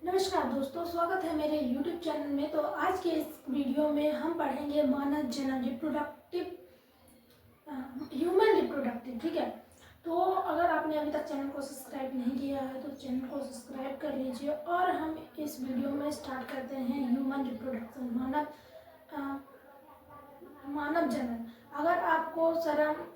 नमस्कार दोस्तों, स्वागत है मेरे YouTube चैनल में। तो आज के इस वीडियो में हम पढ़ेंगे मानव जनन ह्यूमन रिप्रोडक्टिव। ठीक है, तो अगर आपने अभी तक चैनल को सब्सक्राइब नहीं किया है तो चैनल को सब्सक्राइब कर लीजिए। और हम इस वीडियो में स्टार्ट करते हैं ह्यूमन रिप्रोडक्शन, मानव जनन। अगर आपको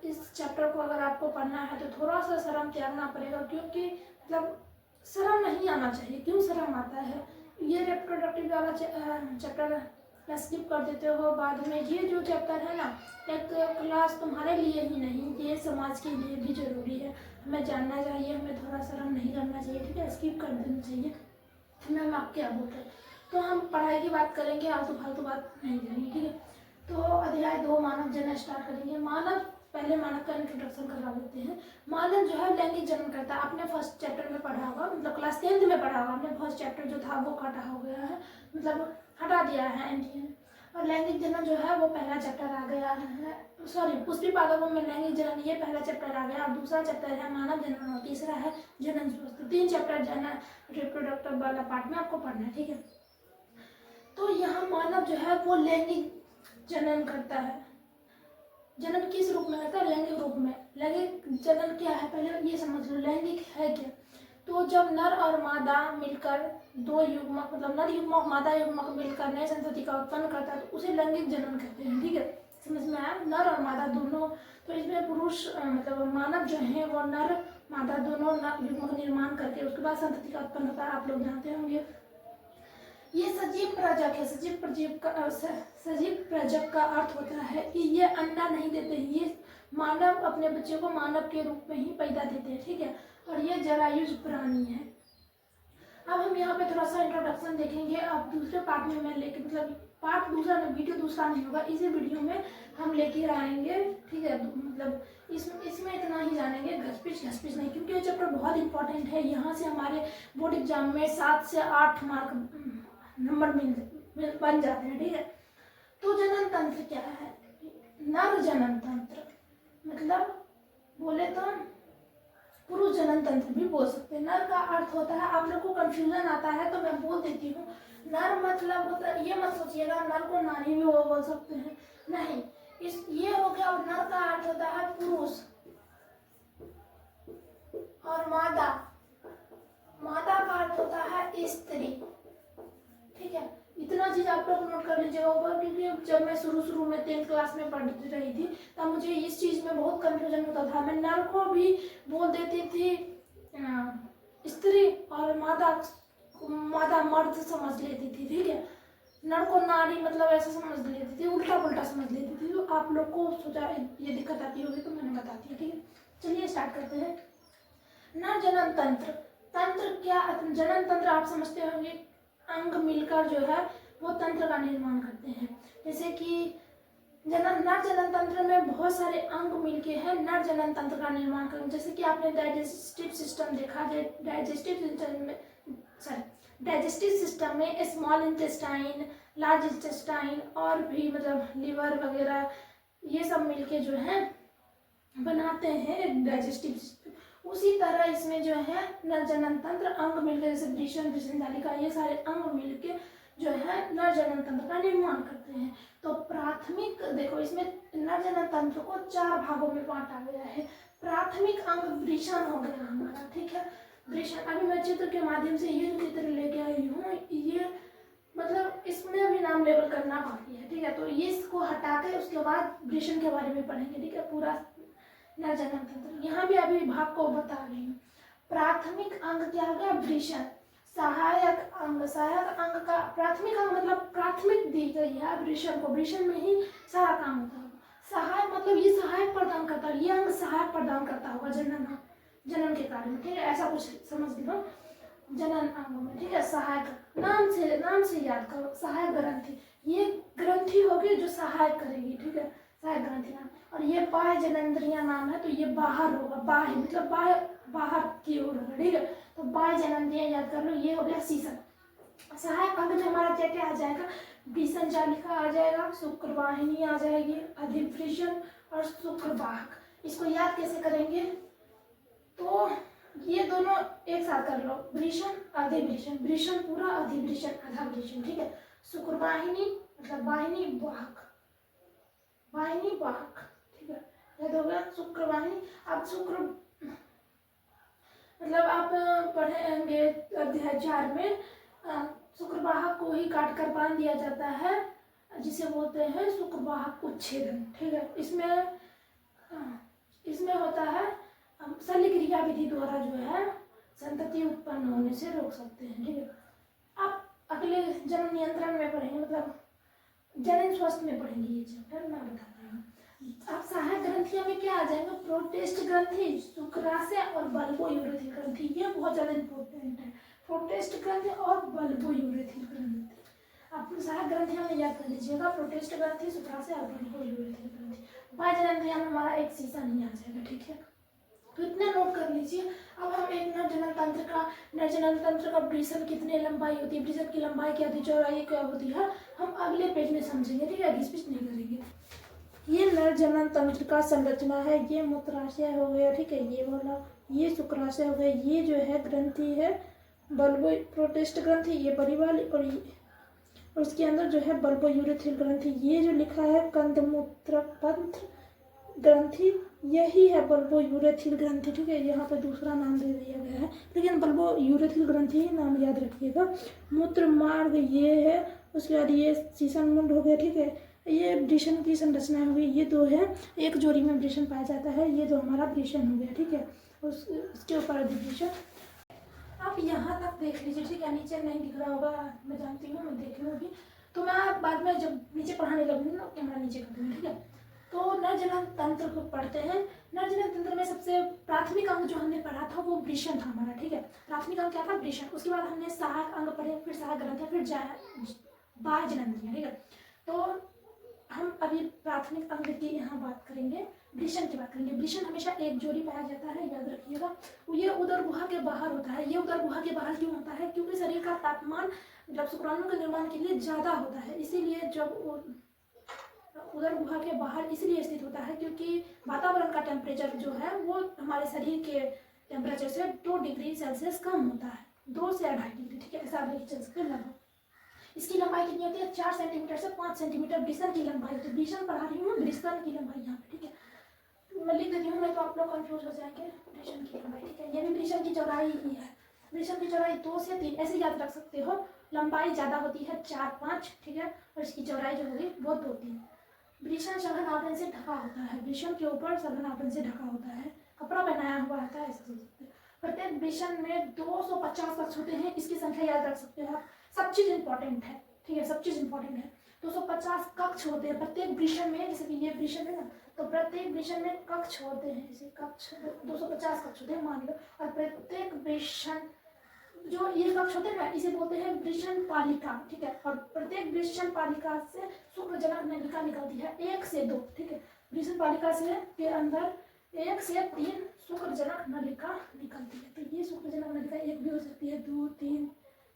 इस चैप्टर को अगर आपको पढ़ना है तो थोड़ा सा शर्म त्यागना पड़ेगा, क्योंकि मतलब शर्म नहीं आना चाहिए। क्यों शर्म आता है? ये रिप्रोडक्टिव वाला चैप्टर स्किप कर देते हो बाद में। ये जो चैप्टर है ना, एक क्लास तुम्हारे लिए ही नहीं, ये समाज के लिए भी जरूरी है। हमें जानना चाहिए, हमें थोड़ा शर्म नहीं करना चाहिए। ठीक है, स्किप कर देना चाहिए। मैम आप क्या बोलते हैं? तो हम पढ़ाई की बात करेंगे, आलतू फालतू बात नहीं करेंगे। ठीक है, तो अध्याय 2 मानव जनन स्टार्ट करेंगे। पहले मानव का इंट्रोडक्शन करवा देते हैं। मानव जो है लैंगिक जनन करता है। आपने फर्स्ट चैप्टर में पढ़ा होगा, मतलब क्लास 10th में पढ़ा होगा। आपने फर्स्ट चैप्टर जो था वो कटा हो गया है, मतलब हटा दिया है एनटीए ने। और लैंगिक जनन जो है वो पहला चैप्टर आ गया है। सॉरी, पुष्टि पादपों में लैंगिक जनन, ये पहला चैप्टर आ गया। और दूसरा चैप्टर है मानव जनन और तीसरा है जनन स्वास्थ्य। 3 चैप्टर जनन रिप्रोडक्टिव वाला पार्ट में आपको पढ़ना है। ठीक है, तो यहाँ मानव जो है वो लैंगिक जनन करता है। जनन किस रूप में करता है? लैंगिक रूप में। लैंगिक जनन क्या है पहले ये समझ लो। लैंगिक है क्या? तो जब नर और मादा मिलकर दो युग्मक, मतलब नर युग्मक मादा युग्मक मिलकर नए संतति का उत्पन्न करता है तो उसे लैंगिक जनन कहते हैं। ठीक है, समझ में आया? नर और मादा दोनों। तो इसमें पुरुष मतलब मानव जो है वो नर मादा दोनों युग्मक निर्माण करके उसके बाद संतति का उत्पन्न होता है। आप लोग जानते होंगे। ये सजीव प्रजक है। सजीव प्रजक का अर्थ होता है कि ये अंडा नहीं देते हैं। ये मानव अपने बच्चे को मानव के रूप में ही पैदा देते हैं। ठीक है, और ये जरायुज प्राणी है। अब हम यहाँ पे थोड़ा सा इंट्रोडक्शन देखेंगे। अब दूसरे पार्ट में मैं लेके, मतलब पार्ट दूसरा में, वीडियो दूसरा नहीं होगा, इसी वीडियो में हम लेके आएंगे। ठीक है, मतलब इसमें इतना ही जानेंगे, घसपिच नहीं, क्योंकि ये चैप्टर बहुत इंपॉर्टेंट है। यहाँ से हमारे बोर्ड एग्जाम में 7 से 8 मार्क नंबर बन जाते हैं। ठीक है, तो जनन तंत्र क्या है? नर जनन तंत्र, मतलब बोले तो पुरुष जनन तंत्र भी बोल सकते हैं। नर का अर्थ होता है, आप लोग को कंफ्यूजन आता है तो मैं बोल देती हूँ। नर मतलब होता है, ये मत सोचिएगा नर को नारी भी वो बोल सकते हैं, नहीं। ये हो गया। नर का अर्थ होता है पुरुष, और मादा का अर्थ होता है स्त्री। ठीक है, इतना चीज आप लोग नोट कर लीजिएगा ऊपर, क्योंकि जब मैं शुरू में 10th क्लास में पढ़ रही थी तब मुझे इस चीज में बहुत कंफ्यूजन होता था। मैं नर को भी बोल देती थी स्त्री, और मादा मर्द समझ लेती थी। ठीक है, नर को नारी मतलब ऐसा समझ लेती थी, उल्टा पुल्टा समझ लेती थी। तो आप लोग को सोचा ये दिक्कत आती होगी तो मैंने बता दिया। ठीक है, चलिए स्टार्ट करते हैं। नर जनन तंत्र क्या? जनन तंत्र आप समझते होंगे, अंग मिलकर जो है वो तंत्र का निर्माण करते हैं। जैसे कि नर जनन तंत्र में बहुत सारे अंग मिलके है नर जनन तंत्र का निर्माण करते हैं। जैसे कि आपने डाइजेस्टिव सिस्टम देखा, डाइजेस्टिव सिस्टम में स्मॉल इंटेस्टाइन, लार्ज इंटेस्टाइन और भी मतलब लिवर वगैरह ये सब मिलके जो है बनाते हैं डाइजेस्टिव सिस्टम। उसी तरह इसमें जो है नर जनन तंत्र अंग मिलकर, जैसे वृषण ये सारे अंग मिलके जो है नर जनन तंत्र का निर्माण करते हैं। तो प्राथमिक देखो, इसमें नर जनन तंत्र को 4 भागों में बांटा गया है। प्राथमिक अंग वृषण हो गया हमारा। ठीक है, वृषण। अभी मैं चित्र के माध्यम से ये चित्र लेके आई हूँ, ये मतलब इसमें अभी नाम लेबल करना बाकी है। ठीक है, तो ये इसको हटा के उसके बाद वृषण के बारे में पढ़ेंगे। ठीक है, पूरा नर जनन तंत्र यहाँ भी अभी भाग को बता रही हूँ। प्राथमिक अंग क्या हो गया? वृषण। सहायक अंग का प्राथमिक अंग मतलब प्राथमिक दी गई है वृषण को। वृषण में ही सारा काम होता है। सहायक मतलब ये सहायक प्रदान करता है, ये अंग सहायक प्रदान करता होगा जनन के कार्य में। ठीक है, ऐसा कुछ समझ लो जनन अंग में। ठीक है, सहायक नाम से याद करो, सहायक ग्रंथि। ये ग्रंथि होगी जो सहायक करेगी। ठीक है, सहायक ग्रंथि नाम। और ये बाह्य जननेंद्रिय नाम है, तो ये बाहर होगा। बाह्य मतलब बाहर की ओर होगा। ठीक है, तो बाह्य जननेंद्रिय याद कर लो। ये हो गया शीर्षक। सहायक अंग में हमारा क्या क्या आ जाएगा? विसंचालिका आ जाएगा, शुक्रवाहिनी आ जाएगी, अधिवृषण और शुक्रवाहक। इसको याद कैसे करेंगे? तो ये दोनों एक साथ कर लो, वृषण अधिवृषण, वृषण पूरा अधिवृषण आधा वृषण, ठीक है। शुक्रवाहिनी मतलब वाहिनी वाहक, वाहिनी वाहक, ठीक है, याद होगा शुक्रवाहिनी। अब शुक्र मतलब आप पढ़ेंगे अध्याय 4 में शुक्रवाहक को ही काट कर बांध दिया जाता है, जिसे बोलते हैं शुक्रवाहक उच्छेदन, ठीक है। इसमें होता है शल्य क्रिया विधि द्वारा जो है संतति उत्पन्न होने से रोक सकते हैं, ठीक है। आप अगले जन्म नियंत्रण में पढ़ेंगे, मतलब जनन स्वास्थ्य में पढ़ेंगे ये चैप्टर, मैं बता रही हूँ। आप सहायक ग्रंथियों में क्या आ जाएंगे, प्रोटेस्ट ग्रंथि, शुक्राशय और बल्बोयूरेथिल ग्रंथि, ये बहुत ज्यादा इंपॉर्टेंट है। प्रोटेस्ट ग्रंथि और बल्बोयूरेथिल ग्रंथि आप सहायक ग्रंथियों में याद कर लीजिएगा, प्रोटेस्ट ग्रंथि, शुक्राशय और बल्बोयूरेथिल ग्रंथि। बाह्य में हमारा एक शीशा नहीं आ जाएगा, ठीक है, तो इतना नोट कर लीजिए। अब हम एक नरजनन तंत्र का वृषण कितने लंबाई होती है, वृषण की लंबाई क्या होती है, चौड़ाई क्या होती है, हम अगले पेज में समझेंगे, ठीक है, घिसपिच नहीं करेंगे। ये नरजनन तंत्र का संरचना है, ये मूत्राशय हो गया, ठीक है, ये वाला, ये शुक्राशय हो गया, ये जो है ग्रंथि है बल्बो प्रोटेस्ट ग्रंथि, ये बड़ी वाली, और उसके अंदर जो है बल्बोयूरेथिल ग्रंथि, ये जो लिखा है कंदमूत्रपंथ ग्रंथि, यही है बल्बोयूरेथिल ग्रंथि, ठीक है। यहाँ पे दूसरा नाम दे दिया गया है, लेकिन बल्बोयूरेथिल ग्रंथि ही नाम याद रखिएगा। मूत्र मार्ग ये है, उसके बाद ये शीशन मुंड हो गया, ठीक है, ये वृषण की संरचना हो गई, ये दो है, एक जोड़ी में वृषण पाया जाता है, ये दो हमारा वृषण हो गया, ठीक है, उसके ऊपर अधिवृषण। आप यहाँ तक देख लीजिए, ठीक है, नीचे नहीं दिख रहा होगा, मैं जानती हूँ, मैं देख लूँगी, तो मैं बाद में जब नीचे पढ़ाने लगूंगी ना, कैमरा नीचे कर दूँगी, ठीक है। तो नरजनन तंत्र को पढ़ते हैं। नरजनन तंत्र में सबसे प्राथमिक अंग जो हमने पढ़ा था वो वृषण था हमारा, ठीक है, प्राथमिक अंग क्या था, वृषण। उसके बाद हमने सहायक अंग पढ़े, फिर सहायक ग्रंथि, फिर बाह्य जननेंद्रियां, ठीक है। तो हम अभी प्राथमिक अंग की यहाँ बात करेंगे, वृषण की बात करेंगे। वृषण हमेशा एक जोड़ी पाया जाता है, याद रखिएगा। ये उदर गुहा के बाहर होता है। ये उदर गुहा के बाहर क्यों होता है, क्योंकि शरीर का तापमान जब शुक्राणु के निर्माण के लिए ज्यादा होता है, इसीलिए जब उदर गुहा के बाहर इसलिए स्थित होता है क्योंकि वातावरण का टेम्परेचर जो है वो हमारे शरीर के टेम्परेचर से 2 डिग्री सेल्सियस कम होता है, 2 से 2.5 डिग्री, ठीक है, ऐसा आप लिख सकते हैं। इसकी लंबाई कितनी होती है, 4 सेंटीमीटर से 5 सेंटीमीटर वृषण की लंबाई होती है। वृषण पढ़ा रही हूँ, वृषण की लंबाई यहाँ पे, ठीक है, मैं लिख देती हूँ, नहीं तो आप लोग कंफ्यूज हो जाएंगे। वृषण की लंबाई, ठीक है, ये भी वृषण की चौड़ाई ही है। वृषण की चौड़ाई 2 से 3 ऐसे याद रख सकते हो। लंबाई ज्यादा होती है 4-5, ठीक है, और इसकी चौड़ाई जो होगी वो 2-3। वृषण सघन आवरण से ढका होता है, वृषण के ऊपर सघन आवरण से ढका होता है, कपड़ा पहनाया हुआ आता है, ऐसा सोच सकते हैं। प्रत्येक वृषण में 250 कक्ष होते हैं, इसकी संख्या याद रख सकते हो आप। सब चीज इंपॉर्टेंट है, ठीक है, सब चीज इंपॉर्टेंट है। 250 कक्ष होते हैं प्रत्येक वृषण में, जैसे कि ये वृषण है ना, तो प्रत्येक वृषण में कक्ष होते हैं, जैसे कक्ष 250 कक्ष होते हैं मान लो। और प्रत्येक वृषण जो ये कक्ष होते हैं ना, इसे बोलते हैं वृषण पालिका, ठीक है। और प्रत्येक वृषण पालिका से शुक्रजनक नलिका निकलती है 1 से 2, ठीक है। वृषण पालिका से के अंदर 1 से 3 शुक्रजनक नलिका निकलती है। तो ये शुक्रजनक नलिका एक भी हो सकती है, 2, 3,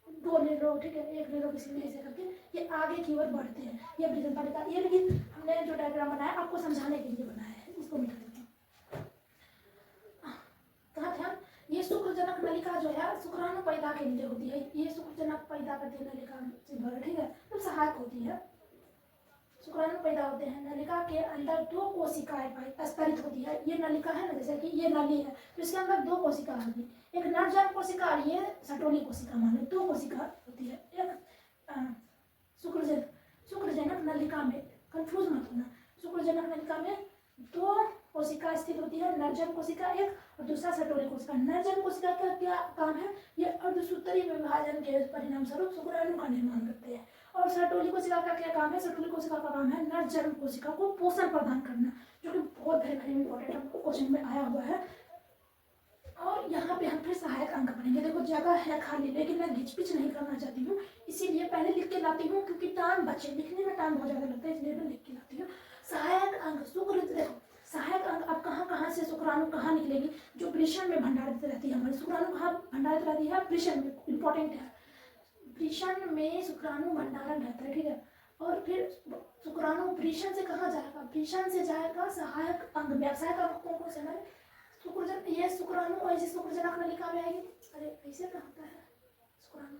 2 ले लो, ठीक है, 1 ले लो, किसी में ऐसे करके ये आगे की ओर बढ़ते हैं, ये वृषण पालिका। ये लेकिन हमने जो डायग्राम बनाया आपको समझाने के लिए बनाया है, इसको मिटा देते हैं। कहाँ ध्यान, ये शुक्रजनक नलिका जो है शुक्राणु पैदा के लिए होती है, ये शुक्रजनक पैदा करती है नलिका से भर, ठीक है, तो सहायक होती है। शुक्राणु पैदा होते हैं, नलिका के अंदर 2 कोशिकाएं स्तरित होती है। ये नलिका है ना, जैसे कि ये नली है, तो इसके अंदर 2 कोशिका होगी, एक नरजन कोशिका और ये सटोली कोशिका, मान लो 2 कोशिका होती है। एक शुक्रजनक नलिका में, कंफ्यूज मत होना, शुक्रजनक नलिका में 2 कोशिका स्थित होती है, नरजन कोशिका एक और दूसरा सटोली कोशिका। नरजन कोशिका का क्या काम है, ये अर्धसूत्री विभाजन के परिणाम स्वरूप शुक्राणु का निर्माण करते हैं। और सटोली कोशिका का क्या काम है, सटोली कोशिका का काम है नरजन कोशिका को पोषण प्रदान करना, जो कि बहुत वेरी इंपॉर्टेंट क्वेश्चन में आया हुआ है। और यहाँ पे हम फिर सहायक अंग पढ़ेंगे। देखो जगह है खाली, लेकिन मैं घिचपिच नहीं करना चाहती हूँ, इसीलिए पहले लिख के लाती हूँ, क्योंकि टाइम बचे, लिखने में टाइम बहुत ज्यादा लगता है, इसलिए मैं लिख के लाती हूँ। सहायक अंग शुक्र, देखो सहायक अंग अब कहाँ से शुक्राणु कहाँ निकलेगी, जो वृषण में भंडारित रहती है, हमारी शुक्राणु कहाँ भंडारित रहती है, वृषण में, इंपॉर्टेंट है, वृषण में शुक्राणु भंडारण रहता है, ठीक है। और फिर शुक्राणु वृषण से कहाँ जाएगा, वृषण से जाएगा सहायक अंग में। सहायक अंग कौन कौन से हमारे, ये शुक्राणु ऐसे शुक्रजनक नलिका में आएगी। अरे ऐसे ना होता है शुक्राणु,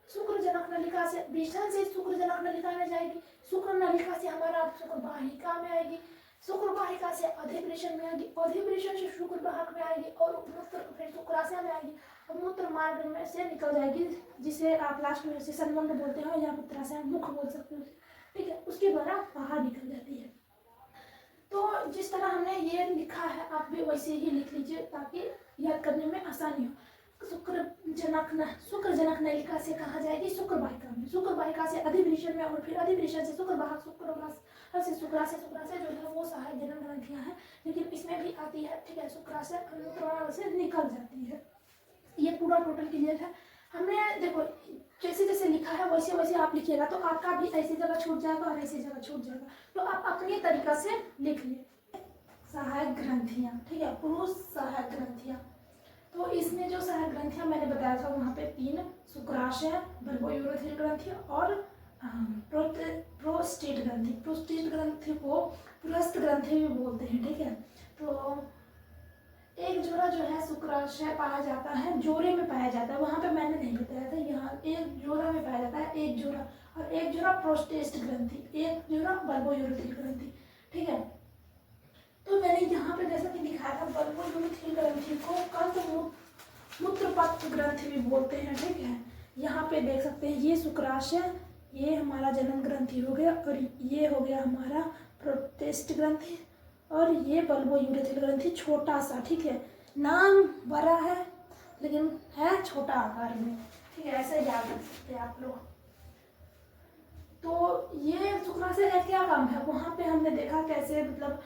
शुक्रजनक नलिका से वृषण से शुक्रजनक नलिका में जाएगी, शुक्र नलिका से हमारा शुक्र वाहिका में आएगी, शुक्र वाहिका से अधिवृषण में आएगी, अधिवृषण से शुक्र वाहक में आएगी और मूत्र फिर शुक्राशय में आएगी और मूत्र मार्ग में से निकल जाएगी, जिसे आप लास्ट में सेशन में बोलते हो या मूत्राशय मुख बोल सकते हो, ठीक है, उसके द्वारा बाहर निकल जाती है। तो जिस तरह हमने ये लिखा है आप भी वैसे ही लिख लीजिए ताकि याद करने में आसानी हो। शुक्रजनक नलिका से कहा जाएगी शुक्र वाहिका में, शुक्र वाहिका से अधिवृषण में और फिर अधिवृषण से शुक्र वाहक, शुक्र से शुक्राशय, शुक्राशय जो है वो सहायक जनन ग्रंथियां हैं लेकिन इसमें भी आती है, ठीक है, शुक्राशय मूत्रनाल से निकल जाती है। ये पूरा टोटल क्लियर है। हमने देखो जैसे जैसे लिखा है वैसे वैसे आप लिखिएगा तो आपका भी ऐसी जगह छूट जाएगा और ऐसी जगह छूट जाएगा, तो आप अपनी तरीका से लिख लिए। सहायक ग्रंथियां, ठीक है, पुरुष सहायक ग्रंथियां, तो इसमें जो सहायक ग्रंथियां मैंने बताया था वहाँ पे 3 शुक्राशय, बल्बोयूरोथेल ग्रंथि और प्रोस्टेट ग्रंथि। प्रोस्टेट ग्रंथि को पुरस्थ ग्रंथि भी बोलते हैं, ठीक है। तो एक जोड़ा जो है शुक्राशय पाया जाता है, जोड़े में पाया जाता है, वहाँ पे मैंने नहीं बताया था, यहाँ एक जोड़ा में पाया जाता है, एक जोड़ा, और एक जोड़ा प्रोस्टेट ग्रंथि, एक जोड़ा बल्बोयूरोथेल ग्रंथि, ठीक है। तो मैंने यहाँ पे जैसा कि दिखाया था बल्बोयूरोथेल ग्रंथि को कंद मूत्रपथ ग्रंथि भी बोलते हैं, ठीक है। यहाँ पे देख सकते हैं ये शुक्राशय, ये हमारा जनन ग्रंथि हो गया और ये हो गया हमारा प्रोस्टेट ग्रंथि और ये बल्बोयूरोथेल ग्रंथि छोटा सा, ठीक है, नाम बड़ा है लेकिन है छोटा आकार में, ठीक है, ऐसे याद रख सकते हैं आप लोग। तो ये शुक्राशय का क्या काम है, वहाँ पे हमने देखा कैसे मतलब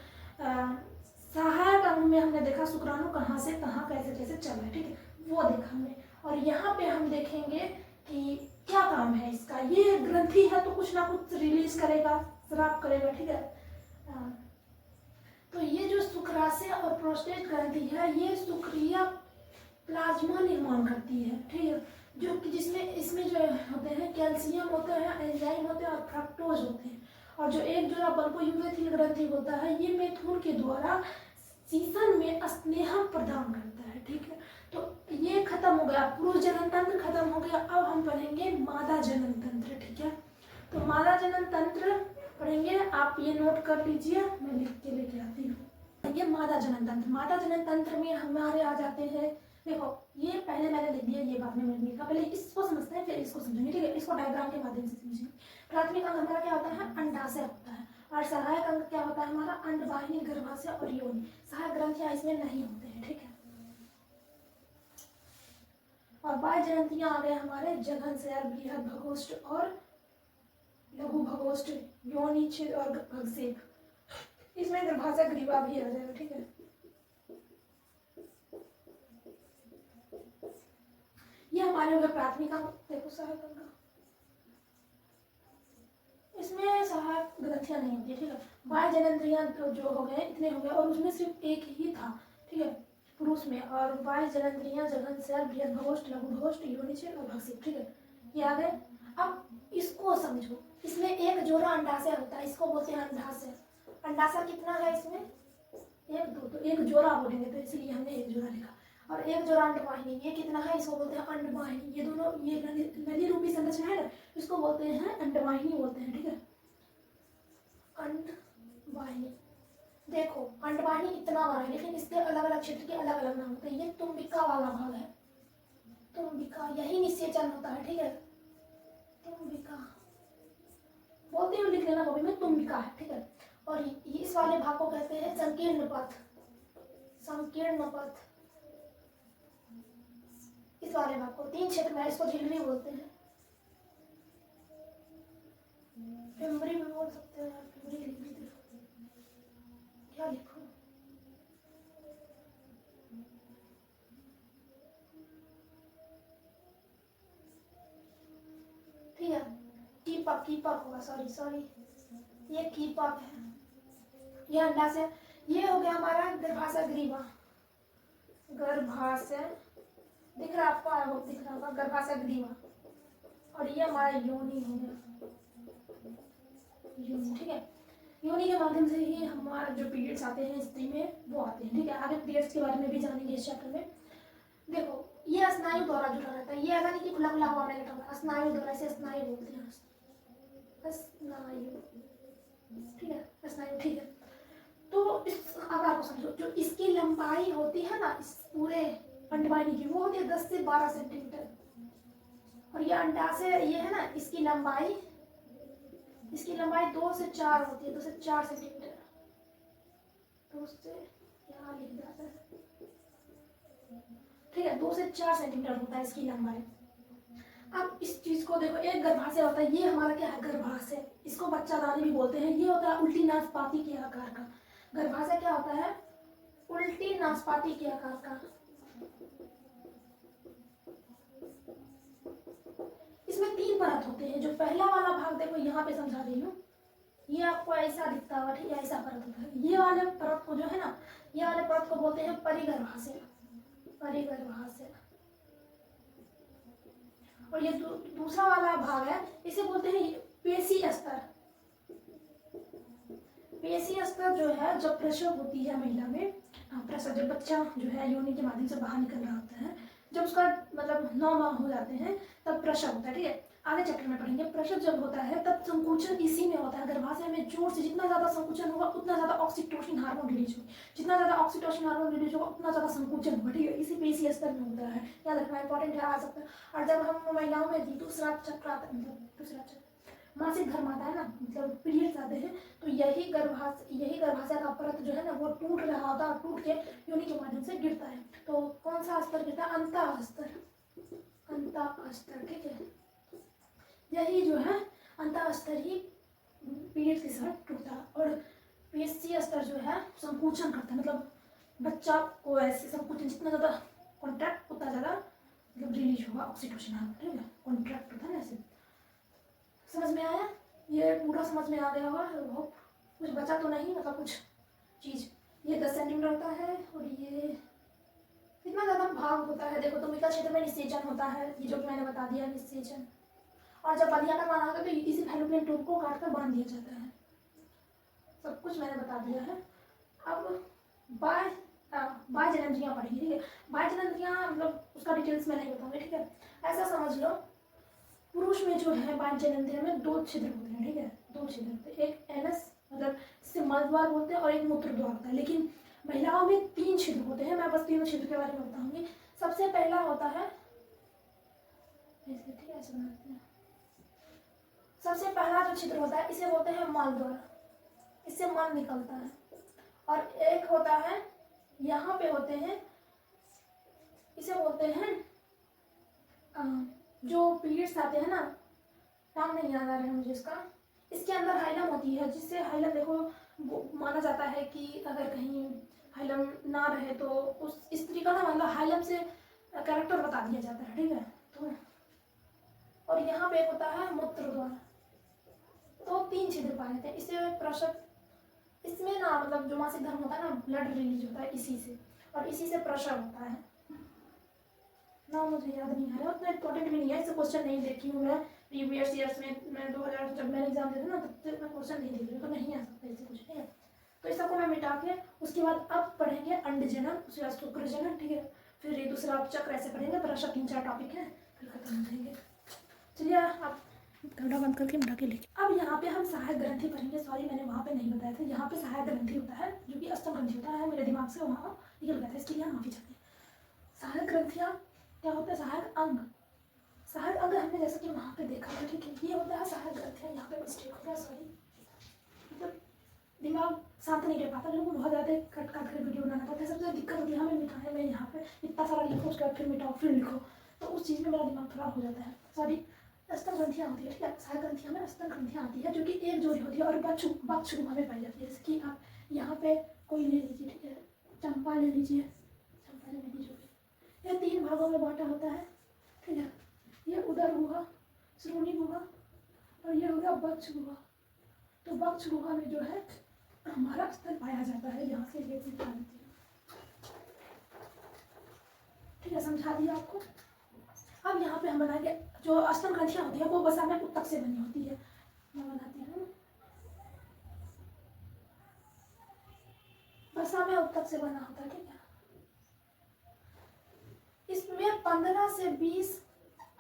सहायक अंग में हमने देखा शुक्राणु कहाँ से कहाँ कैसे कैसे चल रहा है, ठीक है, वो देखा हमने। और यहाँ पे हम देखेंगे कि क्या काम है इसका, ये ग्रंथि है तो कुछ ना कुछ रिलीज करेगा, स्राव करेगा, ठीक है। तो ये जो शुक्राशय और प्रोस्टेट ग्रंथि है ये शुक्रिय प्लाज्मा निर्माण करती है, ठीक है, जो कि जिसमें इसमें जो होते हैं कैल्शियम होते हैं, एंजाइम होते हैं और फ्रक्टोज होते हैं। और जो एक जोड़ा बल्बोयूरोथेल ग्रंथि होता है ये मेथुन के द्वारा सीसन में स्नेह प्रदान करता है, ठीक है। तो ये खत्म हो गया, पुरुष जनन तंत्र खत्म हो गया, अब हम पढ़ेंगे मादा जनन तंत्र, ठीक है। तो मादा जनन तंत्र पढ़ेंगे, आप ये नोट कर लीजिए, मैं लिख के लेके आती हूँ। ये मादा जनन तंत्र, मादा जनन तंत्र में हमारे आ जाते हैं, देखो ये पहले मैंने लिख दिया, ये बाद में मैंने लिखा, पहले इसको समझते हैं फिर इसको समझेंगे, ठीक है, इसको डायग्राम के माध्यम से समझेंगे। प्राथमिक अंग हमारा क्या होता है, अंडाशय होता है, और सहायक अंग क्या होता है हमारा, अंडवाहिनी, गर्भाशय और योनि। सहायक ग्रंथियां इसमें नहीं होते हैं, ठीक है। और बाह्य ग्रंथियां आ गए हमारे जघन, बृहद भगोष्ठ और लघु भगोष्ठ, योनि, छिद्र और भगसेक। इसमें गर्भाशय ग्रीवा भी आ जाएगा, ठीक है। ये हमारे हो गए प्राथमिक अंग। देखो सहायक अंग, इसमें सहायक ग्रंथियां नहीं होती है, ठीक है। बाह्य जननेंद्रियां जो हो गए इतने हो गए और उसमें सिर्फ एक ही था, ठीक है, पुरुष में। और बाह्य जननेंद्रियां जघन, बृहद भगोष्ठ, लघु भगोष्ठ, योनि, छिद्र और भगसेक, ठीक है, ये आ गए। अब इसको समझो, इसमें एक जोड़ा अंडाशय होता है, इसको बोलते हैं अंडाशय। अंडाशय कितना है इसमें, 1 2, तो एक जोड़ा बोलेंगे तो इसलिए हमने एक जोड़ा लिखा। और एक जोड़ा अंडवाहिनी, ये कितना है, इसको बोलते हैं अंडवाहिनी। ये दोनों ये नली रूपी संरचना है ना, इसको बोलते हैं अंडवाहिनी बोलते हैं, ठीक है, अंडवाहिनी। देखो अंडवाहिनी इतना बड़ा है लेकिन इसके अलग अलग क्षेत्र के अलग अलग नाम होते हैं। ये तुम्बिका वाला भाग है, तुम्बिका, यही निषेचन होता है, ठीक है, तुम्बिका बोलते हैं, लिख लेना कॉपी में, तुम्बिका है, ठीक है। और इस वाले भाग को कहते हैं संकीर्ण पथ, संकीर्ण पथ, इस वाले भाग को 3 क्षेत्र में, इसको झिल्ली बोलते हैं, फिमरी भी बोल सकते हैं, फिमरी लिख भी दो, क्या लिखूं, ठीक है, कीपक, कीपक होगा, सॉरी ये कीपक है, ये अंडाशय। ये हो गया हमारा गर्भाशय ग्रीवा, गर्भाशय दिख रहा आपको, दिख रहा होगा गर्भाशय ग्रीवा। और ये हमारा योनि हो गया, योनि, ठीक है। योनि के माध्यम से ही हमारा जो पीरियड्स आते हैं स्त्री में वो आते हैं, ठीक है। आगे पीरियड्स के बारे में भी जानेंगे इस चैप्टर में। देखो ये स्नायु द्वारा जुड़ा रहता है, ये ऐसा नहीं कि खुला खुला हुआ मैंने कहा, स्नायु द्वारा, से स्नायु बोलते हैं, स्नायु, ठीक है, स्नायु, ठीक है। तो इस आकार को समझो, जो इसकी लंबाई होती है ना इस पूरे अंडवाहिनी की, वो होती है 10 से 12 सेंटीमीटर। और ये अंडाशय ये है ना, इसकी लंबाई 2 से 4 होती है, 2 से 4 सेंटीमीटर। 2 से क्या लिख जाता है, ठीक है, 2 से 4 सेंटीमीटर होता है इसकी लंबाई। अब इस चीज को देखो, एक गर्भाशय होता है, ये हमारा क्या है, गर्भाशय, इसको बच्चादानी भी बोलते हैं। ये होता है उल्टी नाशपाती के आकार का। गर्भाशय क्या होता है, उल्टी नाशपाती के आकार का। इसमें 3 परत होते हैं। जो पहला वाला भाग देखो यहाँ पे समझा रही हूँ, ये आपको ऐसा दिखता होगा, ठीक है, ऐसा परत होता है। ये वाले परत को जो है ना, ये वाले परत को बोलते हैं परिगर्भाशय, परिगर्भाशय। और ये दूसरा वाला भाग है, इसे बोलते हैं पेशी स्तर। पेशी स्तर जो है, जब प्रसव होती है महिला में, प्रसव, जब बच्चा जो है योनि के माध्यम से बाहर निकल रहा होता है, जब उसका मतलब 9 माह हो जाते हैं, तब प्रसव होता है, ठीक है। आगे चैप्टर में पढ़ेंगे। प्रसव जब होता है तब संकुचन इसी में होता है, गर्भाशय में जोर से। जितना ज्यादा संकुचन होगा उतना ज्यादा ऑक्सीटोसिन हार्मोन रिलीज होगा, जितना ज्यादा ऑक्सीटोसिन हार्मोन रिलीज होगा उतना ज्यादा संकुचन होगा, ठीक है। इसी पेशी स्तर में होता है, याद रखना इंपॉर्टेंट है, आ सकता है। और जब हम महिलाओं में दूसरा चक्र आता है, मतलब दूसरा चक्र मासिक धर्म आता है ना, मतलब पीरियड्स आते हैं, तो यही गर्भाशय का परत जो है ना, वो टूट रहा होता है और टूट के योनि के माध्यम से गिरता है। तो कौन सा स्तर गिरता है, अंतः स्तर, अंतः स्तर, ठीक है। यही जो है अंतः स्तर ही पीरियड्स के साथ टूटता है। और पेशी स्तर जो है संकुचन करता है, मतलब बच्चा को ऐसे संकुचन, जितना ज्यादा कॉन्ट्रैक्ट उतना ज्यादा मतलब रिलीज होगा ऑक्सीटोसिन हार्मोन, ठीक है। कॉन्ट्रैक्ट होता है ना ऐसे। समझ में आया, ये पूरा समझ में आ गया होगा, बहुत कुछ बचा तो नहीं, मतलब कुछ चीज। ये 10 सेंटीमीटर होता है और ये इतना ज़्यादा भाग होता है। देखो तुमिका क्षेत्र में निषेचन होता है, ये जो मैंने बता दिया, निषेचन। और जब बलिया का माना होगा तो इसी फैलोपियन ट्यूब को काट कर बांध दिया जाता है। सब कुछ मैंने बता दिया है। अब बाह्य जननेंद्रियां पढ़ेंगे, ठीक है। बाह्य जननेंद्रियां मतलब उसका डिटेल्स में नहीं बताऊंगी, ठीक है। ऐसा समझ लो, पुरुष में जो है बाह्य जननेंद्रिय में 2 छिद्र होते हैं, ठीक है, 2 छिद्र होते हैं। एक एनस मतलब इससे मल द्वार बोलते हैं, और एक मूत्र द्वार होता है। लेकिन महिलाओं में 3 छिद्र होते हैं। मैं बस तीनों छिद्र के बारे में बताऊंगी। सबसे पहला होता है ऐसे, ठीक है, ऐसे बनाते हैं। सबसे पहला जो छिद्र होता है इसे बोलते हैं मल द्वार, इससे मल निकलता है। और एक होता है यहाँ पे होते हैं, इसे बोलते हैं जो पीरियड्स आते हैं ना, नाम नहीं याद आ रहा है मुझे इसका। इसके अंदर हाइलम होती है, जिससे हाइलम देखो माना जाता है कि अगर कहीं हाइलम ना रहे तो उस स्त्री का ना मतलब हाइलम से कैरेक्टर बता दिया जाता है, ठीक है। तो और यहाँ पे होता है मूत्र द्वार। तो 3 छिद्र पाए जाते हैं। इससे प्रसव, इसमें ना मतलब जो मासिक धर्म होता है ना, ब्लड रिलीज होता है इसी से, और इसी से प्रसव होता है ना। मुझे याद नहीं आ रहा, उतना इंपॉर्टेंट भी नहीं है, इससे क्वेश्चन नहीं देखी हूँ मैं प्रीवियस ईयर्स में। मैं 2000 जब मैंने एग्जाम दिया था ना, तब तक मैं क्वेश्चन नहीं देख रही हूँ, तो नहीं आ सकता इससे कुछ, ठीक है। तो इस सबको मैं मिटा के उसके बाद अब पढ़ेंगे अंडजनन, उसके बाद शुक्रजनन, ठीक है। फिर ये दूसरा चक्र ऐसे पढ़ेंगे, प्रसव 3-4 टॉपिक है, फिर खत्म हो जाएंगे। चलिए आप कमरा बंद करके मिटा के लेके। अब यहाँ पे हम सहायक ग्रंथि पढ़ेंगे। सॉरी मैंने वहाँ पे नहीं बताया था, यहाँ पे सहायक ग्रंथि होता है, जो कि स्तन ग्रंथि होता है। मेरे दिमाग से वहाँ निकल गया था, इसके लिए हम माफी चाहते हैं। सहायक ग्रंथियाँ क्या होता है, सहायक अंग। सहायक अंग हमने जैसा कि वहाँ पे देखा था, ठीक है। ये होता है सहायक ग्रंथियाँ, यहाँ पे मिस्टेक हो गया, सॉरी। मतलब दिमाग शांत नहीं रह पाता, लोगों को बहुत ज़्यादा कट काट कर वीडियो बनाना पड़ता है। सबसे दिक्कत होती है हमें मिटाने में, यहाँ पे इतना सारा लिखो उसके बाद फिर मिटाओ फिर लिखो, तो उस चीज़ में मेरा दिमाग खराब हो जाता है, सॉरी। स्तन ग्रंथियाँ होती है, ठीक है। सहायक ग्रंथियों में स्तन ग्रंथियाँ आती है, जो कि एक जोड़ी होती है और बक्षगुहा में पाई जाती है। जैसे कि आप यहाँ पे कोई ले लीजिए, ठीक है, चंपा ले लीजिए, चंपा ले लीजिए, ये 3 भागों में बांटा होता है, ठीक है। ये उदर गुहा, श्रोणी गुहा, और ये हो गया बक्ष गुहा। तो बक्ष गुहा में जो है हमारा स्तन पाया जाता है, यहाँ से ये चीज पाई जाती है, ठीक है। समझा दिया आपको। अब यहाँ पे हम बनाएंगे जो स्तन ग्रंथियाँ होती है, वो वसा में उत्तक से बनी होती है। मैं बनाती हूँ, वसा में उत्तक से बना होता है, ठीक है। इसमें 15 से 20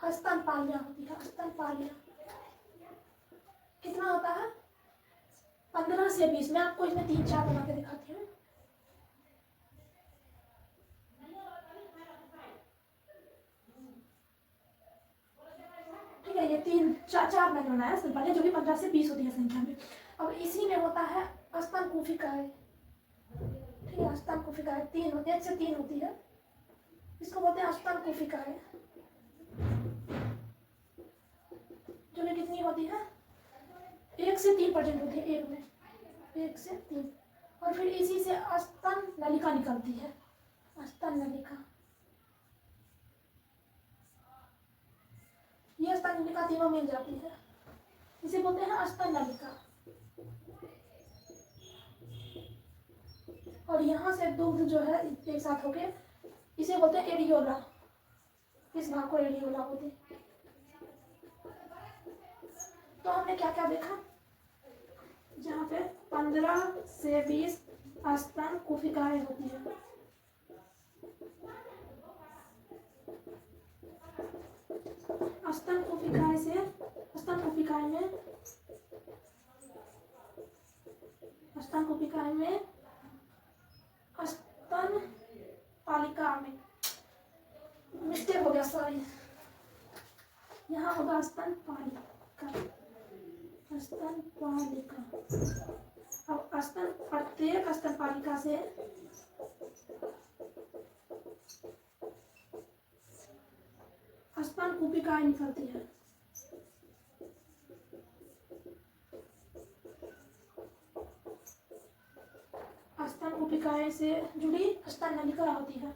स्तनपालियां होती है। स्तनपालियां कितना होता है? 15 से 20। मैं आपको इसमें 3-4 बना के दिखाती हूँ। ठीक है, ये 3-4 मैंने बनाया स्तनपालियां, जो कि 15 से 20 होती है संख्या में। अब इसी में होता है स्तन कोशिकाएं, ठीक है। स्तन कोशिकाएं 3 होती है, 1 से 3 होती है, इसको बोलते हैं स्तन कोशिकाएं, जो कि कितनी होती है? 1 से 3% होती है, एक में 1 से 3। और फिर इसी से स्तन नलिका निकलती है। स्तन नलिका, ये स्तन नलिका तीनों मिल जाती है, इसे बोलते हैं स्तन नलिका। और यहाँ से दुग्ध जो है एक साथ होके, इसे बोलते हैं एरियोला। इस भाग को एरियोला बोलते हैं। तो हमने क्या क्या देखा? जहाँ पे 15 से 20 स्तन कोशिकाएं होती है। स्तन कोशिकाएं से, स्तन कोशिकाएं में, स्तन कोशिकाएं में, स्तन पालिका में, मिस्टेक हो गया, सॉरी, यहाँ होगा स्तन पालिका, स्तन पालिका। अब स्तन, प्रत्येक स्तन पालिका से स्तन कोशिकाएं निकलती है। स्तन कोशिकाएं से जुड़ी स्तन नलिका होती है।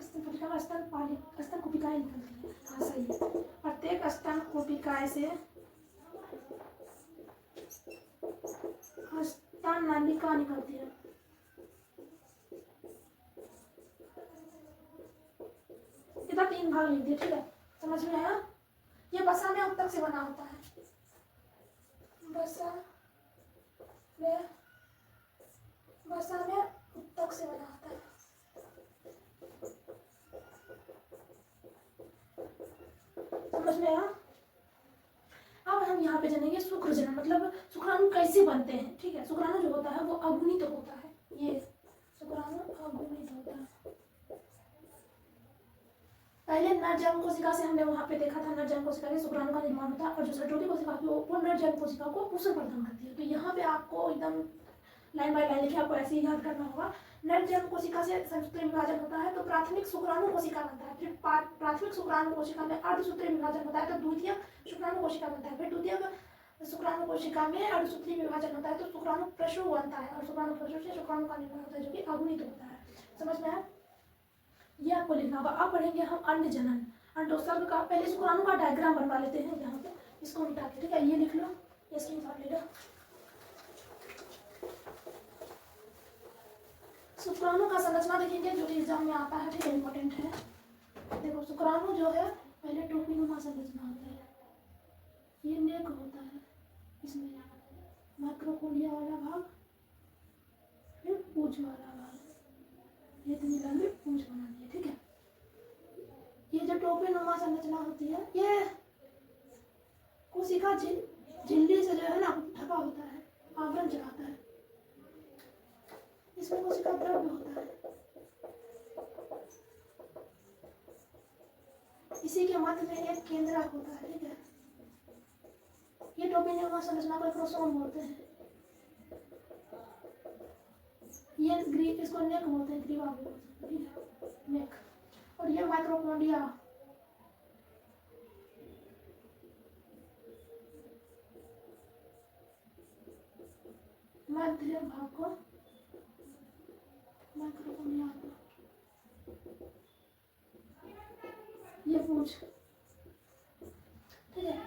स्तन कोशिकाएं निकलती है। हाँ, सही है। प्रत्येक स्तन कोशिकाएं से स्तन नलिका निकलती है। इधर 3 भाग लिख दिए, ठीक है, समझ में आया? ये वसा में उत्तक से बना होता है। वसा में उत्तक से बना होता है। समझ में आया? अब हम यहाँ पे जानेंगे शुक्रजनन, मतलब शुक्राणु कैसे बनते हैं, ठीक है। शुक्राणु जो होता है वो अगुणित होता है। ये शुक्राणु अगुणित होता है। पहले नरजन्म कोशिका से हमने वहाँ पे देखा था, नरजन्म कोशिका से शुक्राणु का निर्माण होता है, और जो सटोटी कोशिका है वो नरजन्म कोशिका को पोषण प्रदान करती है। तो यहाँ पे आपको एकदम लाइन बाय लाइन लिखे, आपको ऐसे ही याद करना होगा। नरजन्म कोशिका से संसूत्री विभाजन होता है तो प्राथमिक शुक्राणु कोशिका बनता है। फिर प्राथमिक शुक्राणु कोशिका में अर्धसूत्री विभाजन होता है तो द्वितीय शुक्राणु कोशिका बनता है। फिर द्वितीय शुक्राणु कोशिका में अर्धसूत्री विभाजन होता है तो शुक्राणु प्रसव बनता है, और शुक्राणु प्रसव से शुक्राणु का निर्माण होता है, जो कि अगुणित होता है। समझ में आया? ये आपको लिखना होगा। अब पढ़ेंगे हम अंड जनन, अंडोत्सर्ग का। पहले शुक्राणु का डायग्राम बनवा लेते हैं यहाँ पे, इसको मिटा के, ठीक है। ये लिख लो, ये स्क्रीनशॉट ले लो। शुक्राणु का संरचना देखेंगे, जो कि एग्जाम में आता है, ठीक है, इंपॉर्टेंट है। देखो, शुक्राणु जो है पहले टोपीनुमा संरचना होता है। ये नेक होता है, इसमें माइक्रोकोलिया वाला भाग, फिर पूंछ वाला भाग, ये इतनी लंबी पूंछ बना दी है, ठीक है। ये जो टोपीनुमा संरचना होती है, ये कोशिका झिल्ली से जो है ना ढका होता है, आवरण चढ़ाता है। इसमें कोशिका द्रव्य होता है। इसी के मध्य में एक केंद्रक होता है, ठीक है। ये टोपीनुमा संरचना को एक्रोसोम बोलते हैं। ये इसको नेक बोलते हैं, ग्रीवा भी बोलते हैं, ठीक है, नेक। और ये माइक्रोकोंडिया, मध्य भाग को माइक्रोकोंडिया, ये पूछ, ठीक है।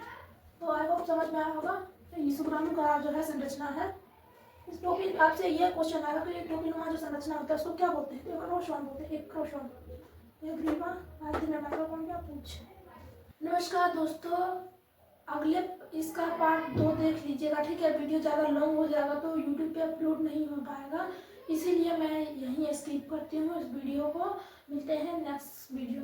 तो आई होप समझ में आया होगा। तो ये शुक्राणु का जो है संरचना है। इस टोपी, आपसे ये क्वेश्चन आएगा कि टोपीनुमा जो संरचना होता है उसको क्या बोलते हैं? एक्रोसोम बोलते हैं, एक्रोसोम। ये ग्रीवा, मध्य में माइक्रोकोंडिया, पूछ। नमस्कार दोस्तों, अगले इसका पार्ट 2 देख लीजिएगा, ठीक है। वीडियो ज़्यादा लॉन्ग हो जाएगा तो यूट्यूब पे अपलोड नहीं हो पाएगा, इसीलिए मैं यहीं स्किप करती हूँ इस वीडियो को। मिलते हैं नेक्स्ट वीडियो में।